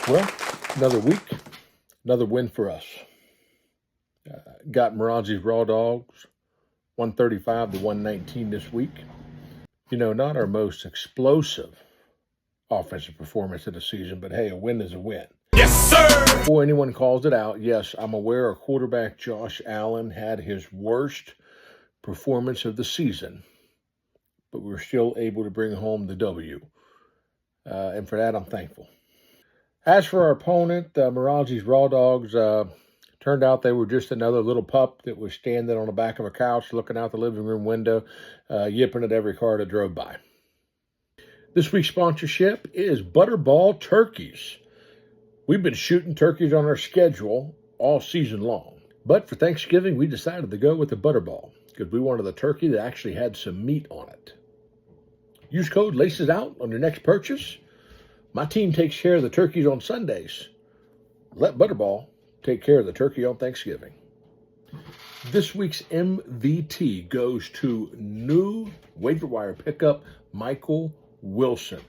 Well, another week, another win for us. Got Merazi's Raw Dogs 135 to 119 this week. Not our most explosive offensive performance of the season, but hey, a win is a win. Yes, sir! Before anyone calls it out, yes, I'm aware our quarterback Josh Allen had his worst performance of the season, but we were still able to bring home the W. And for that, I'm thankful. As for our opponent, Merazi's Raw Dogs, turned out they were just another little pup that was standing on the back of a couch looking out the living room window, yipping at every car that drove by. This week's sponsorship is Butterball Turkeys. We've been shooting turkeys on our schedule all season long, but for Thanksgiving, we decided to go with the Butterball because we wanted a turkey that actually had some meat on it. Use code LACESOUT on your next purchase. My team takes care of the turkeys on Sundays. Let Butterball take care of the turkey on Thanksgiving. This week's MVT goes to new waiver wire pickup, Michael Wilson.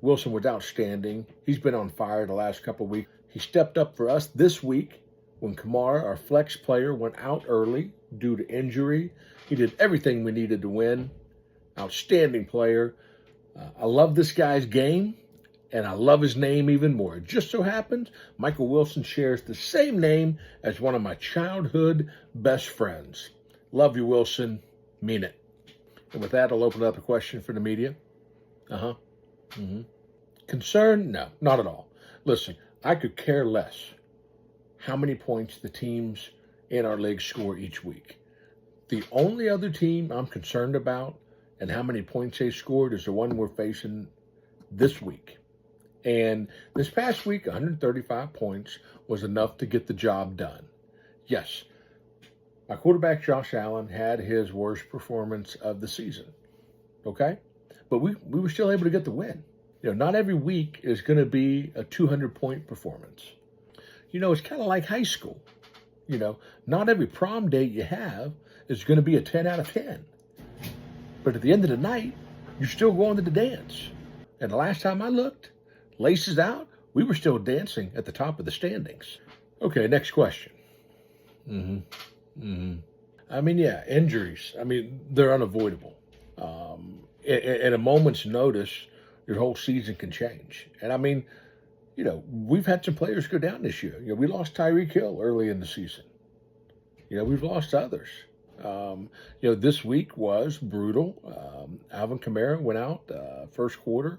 Wilson was outstanding. He's been on fire the last couple of weeks. He stepped up for us this week when Kamara, our flex player, went out early due to injury. He did everything we needed to win. Outstanding player. I love this guy's game. And I love his name even more. It just so happens Michael Wilson shares the same name as one of my childhood best friends. Love you, Wilson. Mean it. And with that, I'll open up a question for the media. Concern? No, not at all. Listen, I could care less how many points the teams in our league score each week. The only other team I'm concerned about and how many points they scored is the one we're facing this week. And this past week, 135 points was enough to get the job done. Yes, my quarterback, Josh Allen, had his worst performance of the season. Okay? But we were still able to get the win. Not every week is going to be a 200-point performance. It's kind of like high school. Not every prom date you have is going to be a 10 out of 10. But at the end of the night, you're still going to the dance. And the last time I looked, Laces out, we were still dancing at the top of the standings. Okay, next question. Injuries. They're unavoidable. At a moment's notice, your whole season can change. And we've had some players go down this year. We lost Tyreek Hill early in the season. We've lost others. This week was brutal. Alvin Kamara went out first quarter.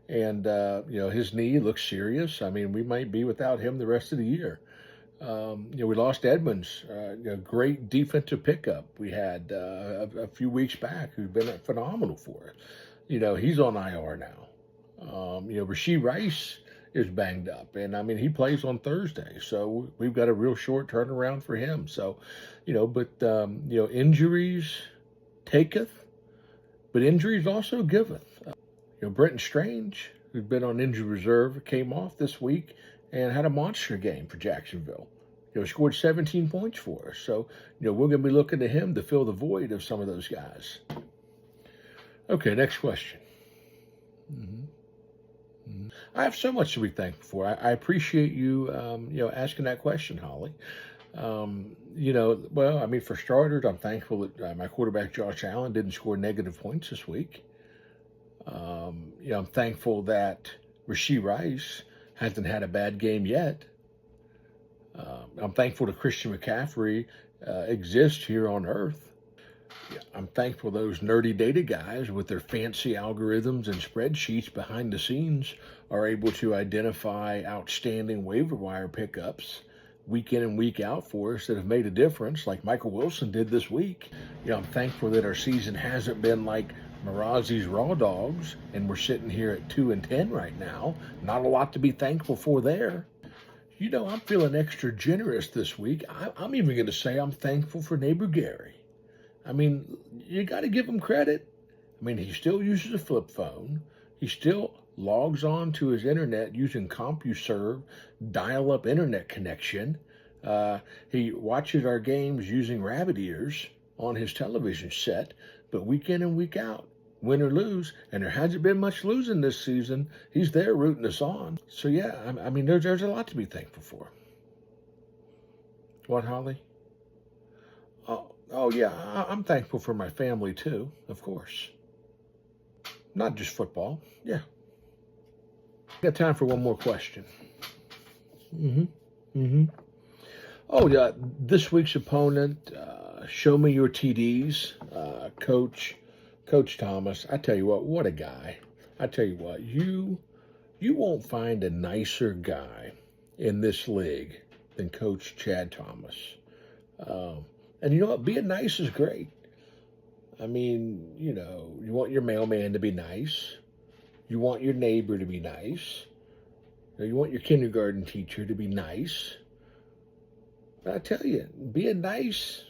And, his knee looks serious. We might be without him the rest of the year. We lost Edmonds, great defensive pickup we had a few weeks back, who's been phenomenal for us. He's on IR now. Rashee Rice is banged up, and he plays on Thursday. So we've got a real short turnaround for him. So, injuries taketh, but injuries also giveth. Brenton Strange, who's been on injured reserve, came off this week and had a monster game for Jacksonville. Scored 17 points for us. So, we're going to be looking to him to fill the void of some of those guys. Okay, next question. I have so much to be thankful for. I appreciate you, asking that question, Holly. For starters, I'm thankful that my quarterback, Josh Allen, didn't score negative points this week. I'm thankful that Rashee Rice hasn't had a bad game yet. I'm thankful that Christian McCaffrey exists here on Earth. I'm thankful those nerdy data guys with their fancy algorithms and spreadsheets behind the scenes are able to identify outstanding waiver wire pickups week in and week out for us that have made a difference, like Michael Wilson did this week. I'm thankful that our season hasn't been like Merazi's Raw Dogs, and we're sitting here at 2-10 right now. Not a lot to be thankful for there. I'm feeling extra generous this week. I'm even going to say I'm thankful for neighbor Gary. You got to give him credit. He still uses a flip phone. He still logs on to his internet using CompuServe, dial-up internet connection. He watches our games using rabbit ears on his television set, but week in and week out, win or lose, and there hasn't been much losing this season. He's there rooting us on. So yeah, I mean, there's a lot to be thankful for. What, Holly? Oh yeah, I'm thankful for my family too, of course. Not just football. Yeah. Got time for one more question. Oh yeah, this week's opponent. Show me your TDs, Coach Thomas. I tell you what a guy. I tell you what, you won't find a nicer guy in this league than Coach Chad Thomas. And you know what? Being nice is great. I mean, you know, you want your mailman to be nice. You want your neighbor to be nice. You want your kindergarten teacher to be nice. But I tell you, being nice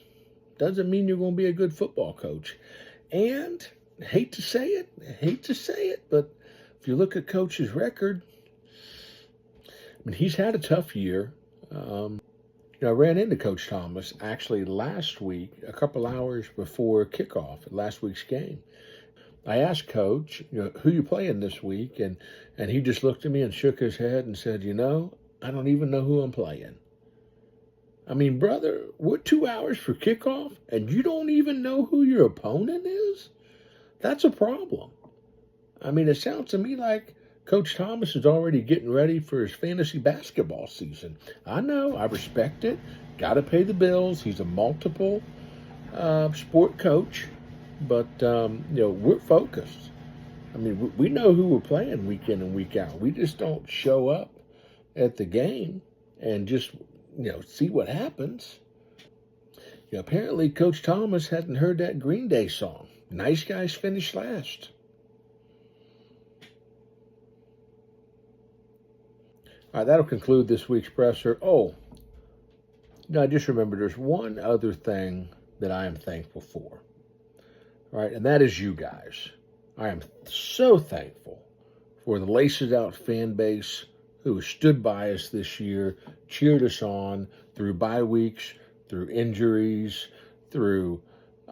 doesn't mean you're going to be a good football coach. And hate to say it, but if you look at Coach's record, I mean, he's had a tough year. I ran into Coach Thomas actually last week, a couple hours before kickoff at last week's game. I asked Coach, who you playing this week? And he just looked at me and shook his head and said, I don't even know who I'm playing. I mean, brother, we're 2 hours for kickoff and you don't even know who your opponent is? That's a problem. I mean, it sounds to me like Coach Thomas is already getting ready for his fantasy basketball season. I know, I respect it. Got to pay the bills. He's a multiple sport coach, but we're focused. I mean, we know who we're playing week in and week out. We just don't show up at the game and just see what happens. Apparently, Coach Thomas hadn't heard that Green Day song. Nice guys finish last. All right, that'll conclude this week's presser. I just remembered there's one other thing that I am thankful for. All right, and that is you guys. I am so thankful for the Laces Out fan base who stood by us this year, cheered us on through bye weeks, through injuries, through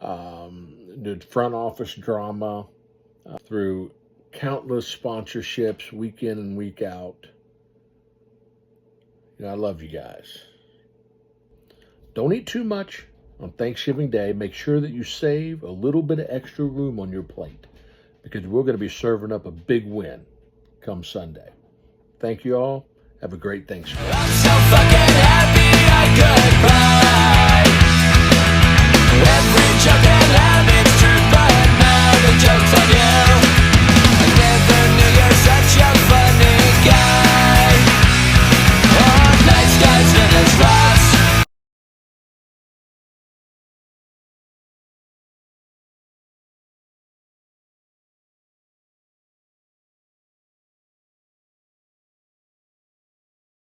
the front office drama, through countless sponsorships week in and week out. I love you guys. Don't eat too much on Thanksgiving Day. Make sure that you save a little bit of extra room on your plate because we're going to be serving up a big win come Sunday. Thank you all. Have a great Thanksgiving. I'm so fucking happy I could buy every